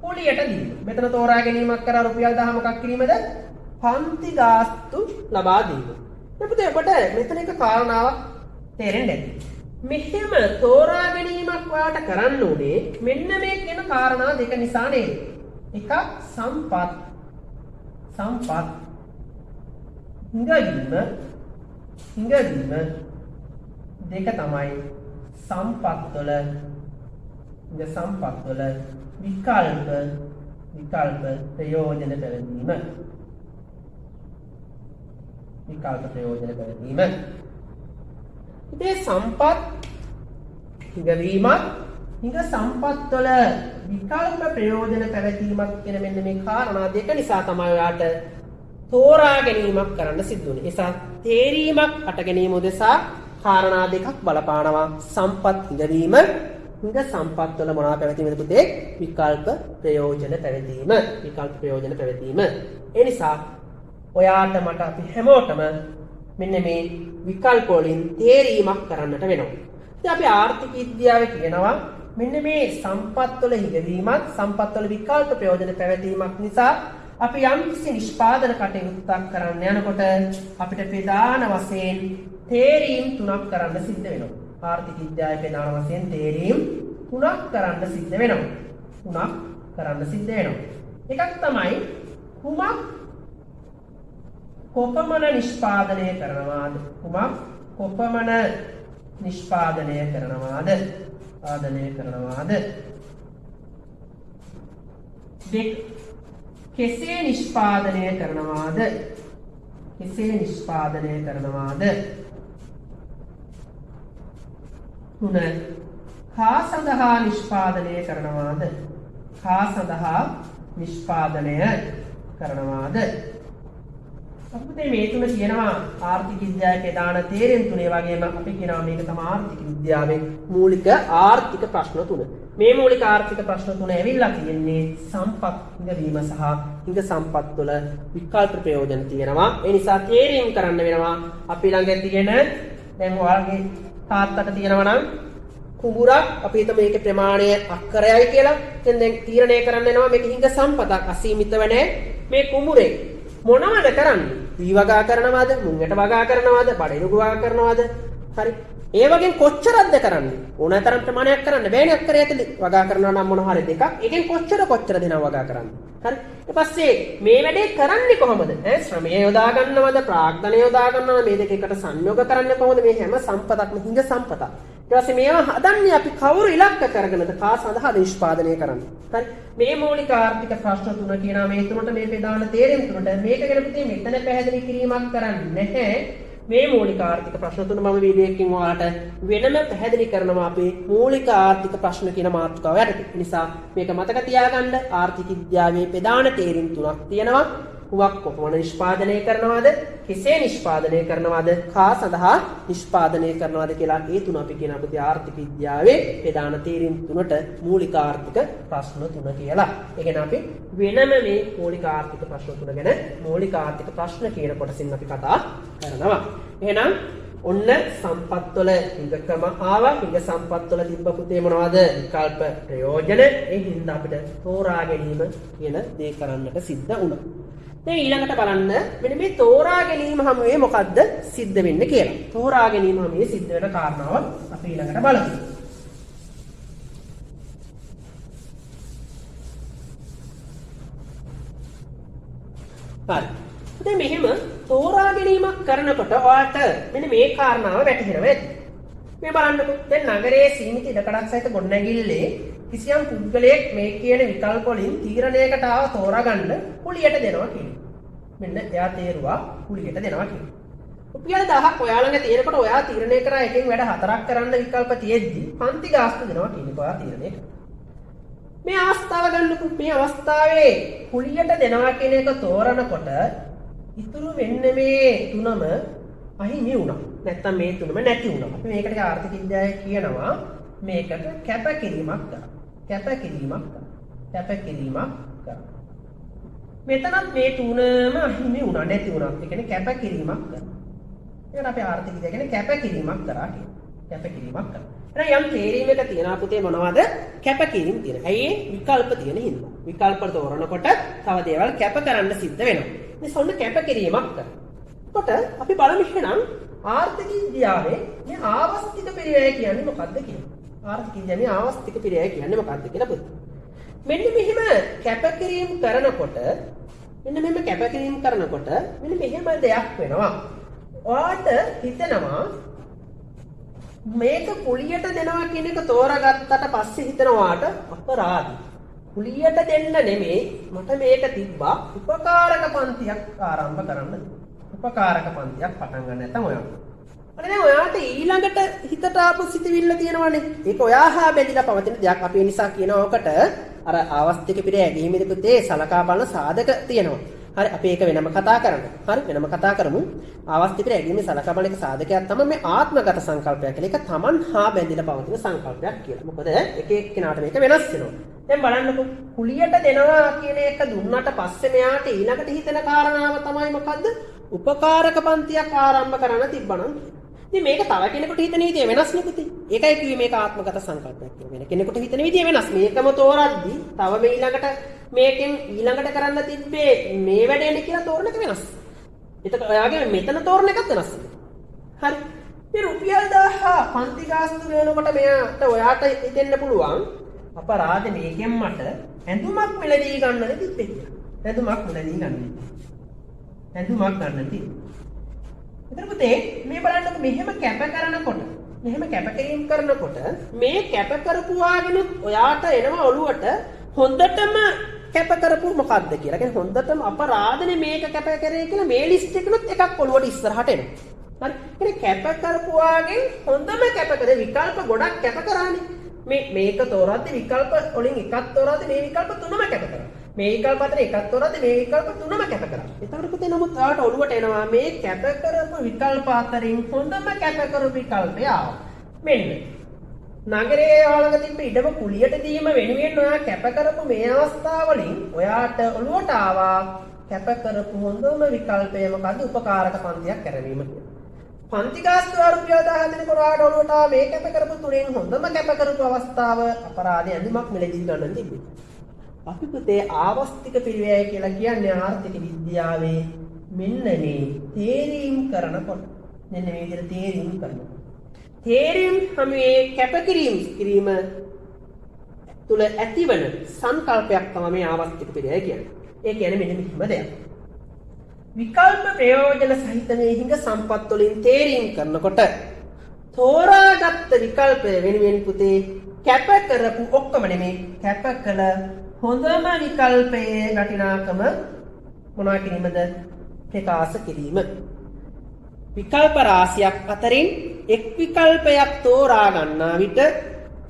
S1: කුලියට දීම. මෙතන තෝරා ගැනීමක් කරා රුපියල් 1000 මොකක් කිරීමද? පන්ති ගාස්තු ලබා දීම. එතකොට ඔබට මෙතන එක කාරණාවක් තේරෙන්නේ නැති. මෙහෙම තෝරා ගැනීමක් ඔයාලට කරන්න උනේ මෙන්න මේ කියන කාරණා දෙක නිසා නේද? එකක් සම්පත් හිඟවීම දෙක තමයි සම්පත් වල හිඟ සම්පත් වල විකල්ප ප්‍රයෝජන පැවැදීම. විකල්ප ප්‍රයෝජන පැවැදීම. ඉතින් සම්පත් හිඟවීමත් හිඟ සම්පත් වල විකල්ප ප්‍රයෝජන පැවැදීමක් කියන මෙන්න මේ කාරණා දෙක නිසා තමයි ඔයාට තෝරා ගැනීමක් කරන්න සිද්ධ වෙන්නේ. ඒසා තේරීමක් අට ගැනීම උදෙසා කාරණා දෙකක් බලපානවා. සම්පත් හිඟවීම හිඟ සම්පත් වල මොනවා පැවැදීමද පුතේ? විකල්ප ප්‍රයෝජන පැවැදීම. විකල්ප ප්‍රයෝජන පැවැදීම. ඒ නිසා ඔයාට මට අපි හැමෝටම මෙන්න මේ විකල්ප වලින් තේරීමක් කරන්නට වෙනවා. ඉතින් අපි ආර්ථික විද්‍යාවේ කියනවා මෙන්න මේ සම්පත් වල හිඟවීමත් සම්පත් වල විකල්ප ප්‍රයෝජන පැවැදීමක් නිසා අපි යම්කිසි නිෂ්පාදන කටයුත්තක් කරන්න යනකොට අපිට ප්‍රධාන වශයෙන් තේරීම් තුනක් කරන්න සිද්ධ වෙනවා. ආර්ථික විද්‍යාවේ ප්‍රධාන වශයෙන් තේරීම් තුනක් කරන්න සිද්ධ වෙනවා. එකක් තමයි කුමක් කොපමණ නිෂ්පාදනය කරනවාද? කුමක් කොපමණ නිෂ්පාදනය කරනවාද? දෙක කෙසේ නිෂ්පාදනය කරනවාද? තුන කා සඳහා නිෂ්පාදනය කරනවාද? අපිට මේ තුන කියනවා ආර්ථික විද්‍යාවේ ප්‍රධාන තේරීම් තුනේ වගේම අපි කියනවා මේක තමයි ආර්ථික විද්‍යාවේ මූලික ආර්ථික ප්‍රශ්න තුන. මේ මූලික ආර්ථික ප්‍රශ්න තුන ඇවිල්ලා තියෙන්නේ සම්පත් හිඟවීම සහ හිඟ සම්පත් වල විකල්ප ප්‍රයෝජන තියෙනවා. ඒ නිසා තේරීම් කරන්න වෙනවා. අපි ළඟ තියෙන දැන් ඔයාලගේ තාත්තට තියෙනවා නම් කුඹුරක් අපි හිතමු මේකේ ප්‍රමාණය අක්කරයයි කියලා. දැන් තීරණය කරන්න වෙනවා මේක හිඟ සම්පතක් අසීමිතව නැහැ. මේ කුඹුරේ මොනවද කරන්නේ? වී වගා කරනවද? මුංගට වගා කරනවද? බඩේරුග වගා කරනවද? හරි. ඒ වගේ කොච්චරක්ද කරන්නේ? ඕනතරම් ප්‍රමාණයක් කරන්න බෑනේ අක්කරය ඇතුලේ. වගා කරනවා නම් මොන හරි දෙකක්. ඒකෙන් කොච්චර දෙනවා වගා කරන්නේ? හරි. ඊට පස්සේ මේ වැඩේ කරන්නේ කොහොමද? ශ්‍රමය යොදා ගන්නවද? ප්‍රාග්ධනය යොදා ගන්නවද? මේ දෙක එකට සංයෝග කරන්නේ කොහොමද? මේ හැම සම්පතක්ම හිඟ සම්පතක්. ඊට පස්සේ මේවා හදන්නේ අපි කවුරු ඉලක්ක කරගෙනද? කා සඳහා නිෂ්පාදනය කරන්නේ. හරි. මේ මූලික ආර්ථික ප්‍රශ්න තුන කියනවා මේ තුනට මේ ප්‍රධාන තේරීම් තුනට මේක ගැන පුතේ මෙතන පැහැදිලි කිරීමක් කරන්නේ නැහැ. මේ මූලික ආර්ථික ප්‍රශ්න තුන මම වීඩියෝ එකකින් ඔයාලට වෙනම පැහැදිලි කරනවා අපේ මූලික ආර්ථික ප්‍රශ්න කියන මාතෘකාව යටතේ. ඒ නිසා මේක මතක තියාගන්න ආර්ථික විද්‍යාවේ ප්‍රධාන තේරීම් තුනක් තියෙනවා. කුමක් කොපමණ නිෂ්පාදනය කරනවද? කෙසේ නිෂ්පාදනය කරනවද? කා සඳහා නිෂ්පාදනය කරනවද කියලා ඒ තුන අපි කියන අපේ ආර්ථික විද්‍යාවේ ප්‍රධාන තේරීම් තුනට මූලික ආර්ථික ප්‍රශ්න තුන කියලා. ඒ කියන්නේ අපි වෙනම මේ මූලික ආර්ථික ප්‍රශ්න තුන ගැන මූලික ආර්ථික ප්‍රශ්න කියන කොටසින් අපි කතා කරනවා. එහෙනම් ඔන්න සම්පත්වල හිඟකම ආවා. හිඟ සම්පත්වල තිබ්බ පුතේ මොනවද? විකල්ප ප්‍රයෝජන. ඒ හින්දා අපිට තෝරා ගැනීම කියන දේ කරන්නට සිද්ධ වුණා. දැන් ඊළඟට බලන්න මෙන්න මේ තෝරා ගැනීම හැමුවේ මොකද්ද සිද්ධ වෙන්නේ කියලා. තෝරා ගැනීම හැමුවේ සිද්ධ වෙන කාරණාව අපි ඊළඟට බලමු. හරි. දැන් මෙහෙම තෝරා ගැනීමක් කරනකොට ඔයාලට මෙන්න මේ කාරණාව වැටහෙනවා ඇති. මේ බලන්නකෝ. දැන් නගරයේ සීමිත ඉඩකඩක් සහිත ගොඩනැගිල්ලේ කිසියම් පුද්ගලයෙක් මේ කියන විකල්ප වලින් තීරණයකට ආව තෝරාගන්න කුලියට දෙනවා කියන්නේ. මෙන්න එයා තේරුවා කුලියට දෙනවා කියන්නේ. රුපියල් 1000ක් ඔයා ළඟ තියෙනකොට ඔයා තීරණය කරා එකෙන් වැඩ 4ක් කරන්න විකල්ප තියෙද්දි පන්ති ගාස්තු දෙනවා කියන්නේ ඔයා තීරණය කරා. මේ අවස්ථාව ගන්නකො මේ අවස්ථාවේ කුලියට දෙනවා කියන එක තෝරනකොට ඉතුරු වෙන්නේ මේ තුනම අහිමි වුණා. නැත්තම් මේ තුනම නැති වුණා. අපි මේකට ආර්ථික විද්‍යාවේ කියනවා මේකට කැපකිරීමක් කරා. කැපකිරීමක් කරා. මෙතනත් මේ තුනම අහිමි වුණා නැති වුණා. ඒ කියන්නේ කැපකිරීමක් කරා. ඒකට අපි ආර්ථික විද්‍යාව කියන්නේ කැපකිරීමක් කරා කියන්නේ. කැපකිරීමක් කරා. එහෙනම් යම් තේරීමක තියෙනවා පුතේ මොනවද? කැපකිරීම තියෙනවා. ඇයි ඒ විකල්ප තියෙන හින්දා. විකල්ප තෝරනකොට තව දේවල් කැප කරන්න සිද්ධ වෙනවා. මේ සොන්න කැපකිරීමක් කරා. කොට අපි බලමු එහෙනම් ආර්ථික විද්‍යාවේ මේ ආවස්තික පරිවැය කියන්නේ මොකක්ද කියලා. ආර්ථික විද්‍යාවේ ආවස්තික පරිවැය කියන්නේ මොකක්ද කියලා පුතේ. මෙන්න මෙහෙම කැපකිරීම කරනකොට මෙන්න මෙහෙම දෙයක් වෙනවා. ඔයාට හිතෙනවා මේක කුලියට දෙනවා කියන එක තෝරාගත්තට පස්සේ හිතනවාට අපරාධයි. කුලියට දෙන්න නෙමෙයි මට මේක තිබ්බා උපකාරක පන්තියක් ආරම්භ කරන්න. උපකාරක පන්තියක් පටන් ගන්න නැත්නම් ඔයාලා. අනේ දැන් ඔයාට ඊළඟට හිතට ආපු සිතවිල්ල තියෙනවනේ. ඒක ඔයා හා බැඳිලා පවතින දෙයක්. අපි ඒ නිසා කියනවා ඔකට අර ආවස්තික පිරේ ඇගීමේදී පුතේ සලකා බලන සාධක තියෙනවා. හරි අපි ඒක වෙනම කතා කරමු. හරි වෙනම කතා කරමු. ආවස්තික පිරේ ඇගීමේ සලකා බලන එක සාධකයක් තමයි මේ ආත්මගත සංකල්පයක් කියලා. ඒක Taman හා බැඳිලා පවතින සංකල්පයක් කියලා. මොකද එක එක්කෙනාට මේක වෙනස් වෙනවා. දැන් බලන්නකෝ කුලියට දෙනවා කියන එක දුන්නට පස්සේ මෙයාට ඊළඟට හිතෙන කාරණාව තමයි මොකද්ද? උපකාරක පන්තියක් ආරම්භ කරන්න තිබ්බනම් ඉතින් මේක තව කෙනෙකුට හිතන විදිය වෙනස් නේ පුතේ. ඒකයි කිව්වේ මේක ආත්මගත සංකල්පයක් කියලා. වෙන කෙනෙකුට හිතන විදිය වෙනස්. මේකම තෝරද්දි තව මේ ඊළඟට මේකෙන් ඊළඟට කරන්න තිබ්බේ මේ වැඩේනේ කියලා තෝරන එක වෙනස්. එතකොට ඔයාගේ මෙතන තෝරන එකත් වෙනස්. හරි. මේ රුපියල් 1000 පන්ති ගාස්තු වෙනකොට මෙයාට ඔයාට හිතෙන්න පුළුවන් අපරාධ මේකෙන් මට ඇඳුමක් මිලදී ගන්නනේ තිබ්බේ කියලා. ඇඳුමක් මිලදී ගන්න. ඇඳුමක් ගන්න තිබ්බේ. එතන පුතේ මේ බලන්නකො මෙහෙම කැප කරනකොට මෙහෙම කැපකිරීම කරනකොට මේ කැප කරපු වාගෙනුත් ඔයාට එනවා ඔළුවට හොඳටම කැප කරපු මොකද්ද කියලා. කියන්නේ හොඳටම අපරාධනේ මේක කැප කරේ කියලා මේ ලිස්ට් එකනොත් එකක් ඔළුවට ඉස්සරහට එනවා. හරි. කියන්නේ කැප කරපු වාගෙන් හොඳම කැප කරේ විකල්ප ගොඩක් කැප කරානේ. මේක තෝරද්දි විකල්ප වලින් එකක් තෝරද්දි මේ විකල්ප තුනම කැප කරා. මේ විකල්ප අතර එකක් තෝරද්දි මේ විකල්ප තුනම කැප කරා. එතකොට පුතේ නමුත් ඔයාලට ඔළුවට එනවා මේ කැප කරපු විකල්ප අතරින් හොඳම කැප කරපු විකල්පය ආවා. මෙන්න. නගරයේ ඔයාලඟ තිබ්බ ඉඩම කුලියට දීම වෙනුවෙන් ඔයා කැප කරපු මේ අවස්ථාවලින් ඔයාට ඔළුවට ආවා කැප කරපු හොඳම විකල්පය මොකද්ද? උපකාරක පන්තියක් කරවීම කියලා. පන්ති ගාස්තු රුපියල් 1000 දෙනකොට ඔයාට ඔළුවට ආවා මේ කැප කරපු තුනෙන් හොඳම කැප කරපු අවස්ථාව අපරාධය ඇඳුමක් මිලදී ගන්න තිබ්බේ. අපි පුතේ ආවස්තික පිරිවැය කියලා කියන්නේ ආර්ථික විද්‍යාවේ මෙන්න මේ තේරීම් කරනකොට මෙන්න මේ විදිහට තේරීම් කරනවා. තේරීම් හැමේ කැපකිරීම තුල ඇතිවන සංකල්පයක් තමයි මේ ආවස්තික පිරිවැය කියන්නේ. ඒ කියන්නේ මෙන්න මෙහිම දෙයක්. විකල්ප ප්‍රයෝජන සහිත මේ හිඟ සම්පත් වලින් තේරීම් කරනකොට තෝරාගත් විකල්පය වෙනුවෙන් පුතේ කැප කරපු ඔක්කොම නෙමේ කැප කළ හොඳම විකල්පයේ වටිනාකම මොනවා කිරීමද? ප්‍රකාශ කිරීම. විකල්ප රාශියක් අතරින් එක් විකල්පයක් තෝරා ගන්නා විට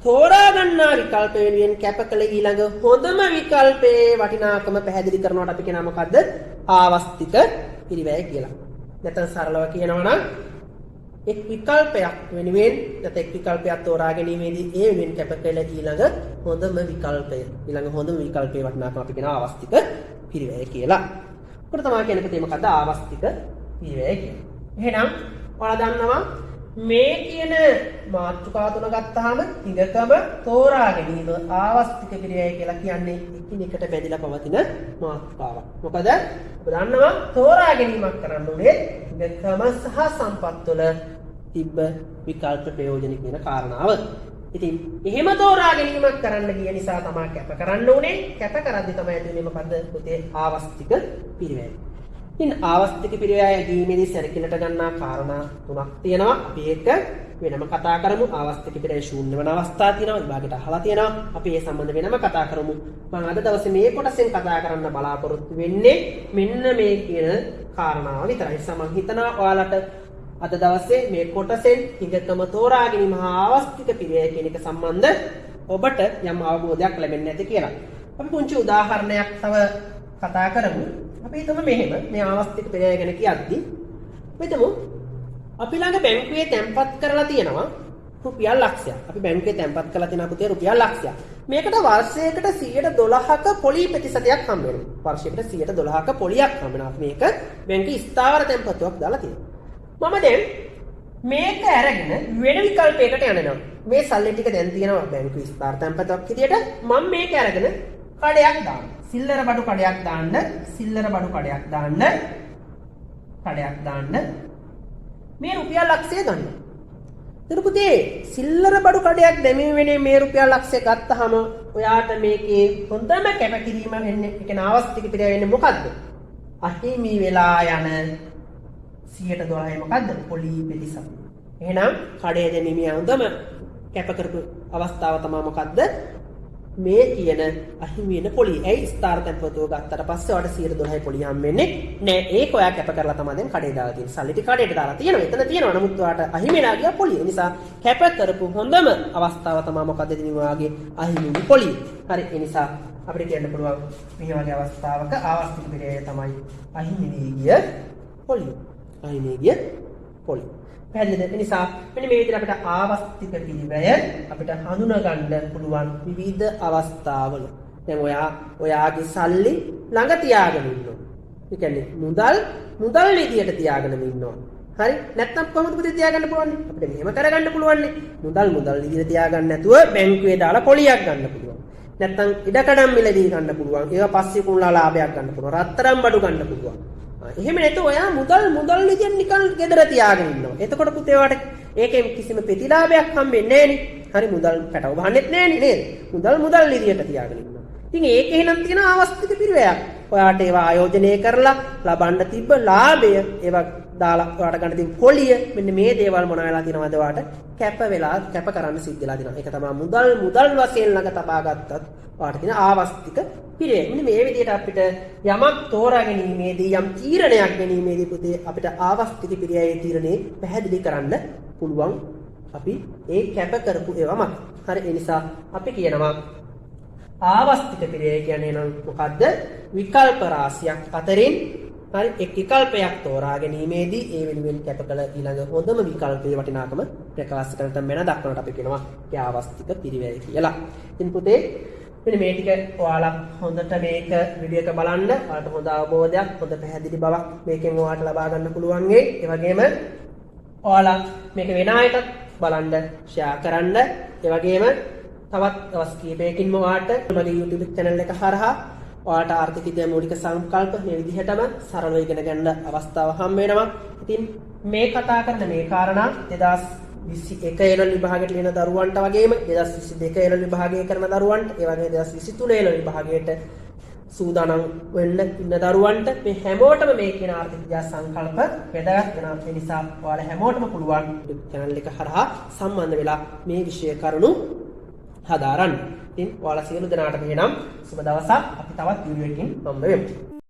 S1: තෝරා ගන්නා විකල්ප වෙනුවෙන් කැප කළ ඊළඟ හොඳම විකල්පයේ වටිනාකම පැහැදිලි කරනවට අපි කියනවා මොකද්ද? ආවස්තික පිරිවැය කියලා. නැත්නම් සරලව කියනවා නම් එක් විකල්පයක් වෙනුවෙන් නැත්නම් එක් විකල්පයක් තෝරා ගැනීමේදී ඒ වෙනුවෙන් කැප කළ ඊළඟ හොඳම විකල්පය ඊළඟ හොඳම විකල්පයේ වටිනාකම අපි කියනවා ආවස්තික පිරිවැය කියලා. උකට තමයි කියන්නේ පුතේ මොකද්ද ආවස්තික පිරිවැය කියන්නේ. එහෙනම් ඔයාලා දන්නවා මේ කියන මාතෘකා තුන ගත්තාම හිඟකම තෝරා ගැනීම ආවස්තික පිරිවැය කියලා කියන්නේ එකිනෙකට බැඳිලා පවතින මාතෘකාවක්. මොකද ඔබ දන්නවා තෝරා ගැනීමක් කරන්න උනේ හිඟකම සහ සම්පත් වල තිබ්බ විකල්ප ප්‍රයෝජන කියන කාරණාව. ඉතින් එහෙම තෝරා ගැනීමක් කරන්න ගිය නිසා තමයි කැප කරන්න උනේ. කැප කරද්දි තමයි ඇතිවෙන්නේ මොකද්ද පුතේ ආවස්තික පිරිවැය. ඉතින් ආවස්තික පිරිවැය දීමේදී සැලකිලට ගන්නා කාරණා තුනක් තියෙනවා. අපි ඒක වෙනම කතා කරමු. ආවස්තික පිරිවැය ශූන්‍ය වන අවස්ථා තියෙනවා. විභාගයට අහලා තියෙනවා. අපි ඒ සම්බන්ධ වෙනම කතා කරමු. මම අද දවසේ මේ කොටසෙන් කතා කරන්න බලාපොරොත්තු වෙන්නේ මෙන්න මේ කියන කාරණාව විතරයි. සමන් හිතනවා ඔයාලට අද දවසේ මේ කොටසෙන් හිඟකම තෝරා ගැනීම හා ආවස්තික පිරිවැය කියන එක සම්බන්ධ ඔබට යම් අවබෝධයක් ලැබෙන්නේ නැති කියලා. අපි පුංචි උදාහරණයක් තව කතා කරමු. අපි හිතමු මෙහෙම මේ ආවස්තික පිරිවැය ගැන කියද්දි හිතමු අපි ළඟ බැංකුවේ තැන්පත් කරලා තියෙනවා රුපියල් ලක්ෂයක්. අපි බැංකුවේ තැන්පත් කරලා තියෙන පුතේ රුපියල් ලක්ෂයක්. මේකට වර්ෂයකට 112ක පොලි ප්‍රතිශතයක් හම්බ වෙනවා. වර්ෂයකට 112ක පොලියක් හම්බ වෙනවා. මේක බැංකුවේ ස්ථාවර තැන්පතුවක් දාලා තියෙනවා. මම දැන් මේක අරගෙන වෙන විකල්පයකට යනවා. මේ සල්ලි ටික දැන් තියෙනවා බැංකුවේ ස්ථාවර තැන්පතුවක් විදියට මම මේක අරගෙන කඩයක් දාන්න. සිල්ලර බඩු කඩයක් දාන්න. සිල්ලර බඩු කඩයක් දාන්න. කඩයක් දාන්න. මේ රුපියල් ලක්ෂය ගන්න. ඊට පුතේ සිල්ලර බඩු කඩයක් දැමීම වෙනේ මේ රුපියල් ලක්ෂය ගත්තාම ඔයාට මේකේ හොඳම කැපකිරීම වෙන්නේ ඒ කියන්නේ ආවස්තික පිරිවැය වෙන්නේ මොකද්ද? අහිමි වෙලා යන 112 මොකද්ද? පොලි ප්‍රතිශත. එහෙනම් කඩේ දැමීමේ හොඳම කැප කරපු අවස්ථාව තමයි මොකද්ද? මේ කියන අහිමි වෙන පොලිය. ඇයි ස්ථාර තැන්පතුව ගත්තට පස්සේ ඔයාලට 112 පොලිය හම්බෙන්නේ නෑ. ඒක ඔයා කැප කරලා තමයි දැන් කඩේ දාලා තියෙන්නේ. සල්ලි ටික කඩේට දාලා තියෙනවා. එතන තියෙනවා. නමුත් ඔයාලට අහිමි වෙලා ගියා පොලිය. ඒ නිසා කැප කරපු හොඳම අවස්ථාව තමයි මොකද්ද? ඉතින් ඔයාගේ අහිමි වෙන පොලිය. හරි. ඒ නිසා අපිට කියන්න පුළුවන් මේ වගේ අවස්ථාවක ආවස්තික පිළිවෙල තමයි අහිමි වී ගිය පොලිය. අහිමි ගිය පොලිය. පැහැදිලිද? ඒ නිසා මෙන්න මේ විදිහට අපිට ආවස්තික පිළිවෙය අපිට හඳුනා ගන්න පුළුවන් විවිධ අවස්ථාවල. දැන් ඔයාගේ සල්ලි ළඟ තියාගෙන ඉන්නවා. ඒ කියන්නේ මුදල් විදියට තියාගෙන ඉන්නවා. හරි? නැත්නම් කොහොමද පුතේ තියාගන්න පුළුවන්? අපිට මෙහෙම කරගන්න පුළුවන් නේ. මුදල් විදියට තියාගන්න නැතුව බැංකුවේ දාලා පොලියක් ගන්න පුළුවන්. නැත්නම් ඉඩකඩම් මිලදී ගන්න පුළුවන්. ඒවා පස්සේ කුණලා ලාභයක් ගන්න පුළුවන්. රත්තරන් බඩු ගන්න පුළුවන්. එහෙම නැත්නම් ඔයා මුදල් විදියෙන් නිකන් ගෙදර තියාගෙන ඉන්නවා. එතකොට පුතේ ඔයාට ඒකෙන් කිසිම ප්‍රතිලාභයක් හම්බෙන්නේ නැහැ නේ. හරි මුදල් පැටව ගන්නෙත් නැහැ නේද? මුදල් විදියට තියාගෙන ඉන්නවා. ඉතින් ඒකේ නම් තියෙන අවස්තික පිරිවැයක්. ඔයාට ඒවා ආයෝජනය කරලා ලබන්න තිබ්බ ලාභය ඒවා දාලා ඔයාට ගන්න තිබ්බ පොලිය මෙන්න මේ දේවල් මොන වෙලා තියෙනවද ඔයාට කැප කරන්න සිද්ධ වෙලා තියෙනවා. ඒක තමයි මුදල් වශයෙන් ළඟ තබා ගත්තත් ඔයාට තියෙන ආවස්තික පිරිවැය. මෙන්න මේ විදිහට අපිට යමක් තෝරා ගැනීමේදී යම් තීරණයක් ගැනීමේදී පුතේ අපිට ආවස්තික පිරිවැයේ තීරණේ පැහැදිලි කරන්න පුළුවන්. අපි ඒ කැප කරපු ඒවා මත. හරි ඒ නිසා අපි කියනවා ආවස්තික පිරිවැය කියන්නේ නම් මොකද්ද? විකල්ප රාශියක් අතරින් හරි එක් විකල්පයක් තෝරා ගැනීමේදී ඒ වෙනුවෙන් කැප කළ ඊළඟ හොඳම විකල්පයේ වටිනාකම ප්‍රකාශ කරන තැන වෙන දක්වනට අපි කියනවා ඒ ආවස්තික පිරිවැය කියලා. ඉතින් පුතේ මෙන්න මේ ටික ඔයාලා හොඳට මේක වීඩියෝ එක බලන්න. ඔයාලට හොඳ අවබෝධයක්, හොඳ පැහැදිලි බවක් මේකෙන් ඔයාලට ලබා ගන්න පුළුවන් වෙයි. ඒ වගේම ඔයාලා මේක වෙන අයටත් බලන්න ෂෙයා කරන්න. ඒ වගේම තවත් දවස් කීපයකින්ම ඔයාලට මගේ YouTube channel එක හරහා ඔයාලට ආර්ථික විද්‍යා මූලික සංකල්ප මේ විදිහටම සරලව ඉගෙන ගන්න අවස්ථාව හම්බ වෙනවා. ඉතින් මේ කතා කරන මේ කාරණා 2021 ඒලල් විභාගයට ලියන දරුවන්ට වගේම 2022 ඒලල් විභාගය කරන දරුවන්ට ඒ වගේම 2023 ඒලල් විභාගයට සූදානම් වෙන්න ඉන්න දරුවන්ට මේ හැමෝටම මේ කියන ආර්ථික විද්‍යා සංකල්ප වැදගත් වෙනවා. ඒ නිසා ඔයාලා හැමෝටම පුළුවන් YouTube channel එක හරහා සම්බන්ධ වෙලා මේ විෂය කරුණු හදාරන්න. ඉතින් ඔයාලා සියලු දෙනාටම එහෙනම් සුබ දවසක්. අපි තවත් වීඩියෝ එකකින් හම්බ වෙමු.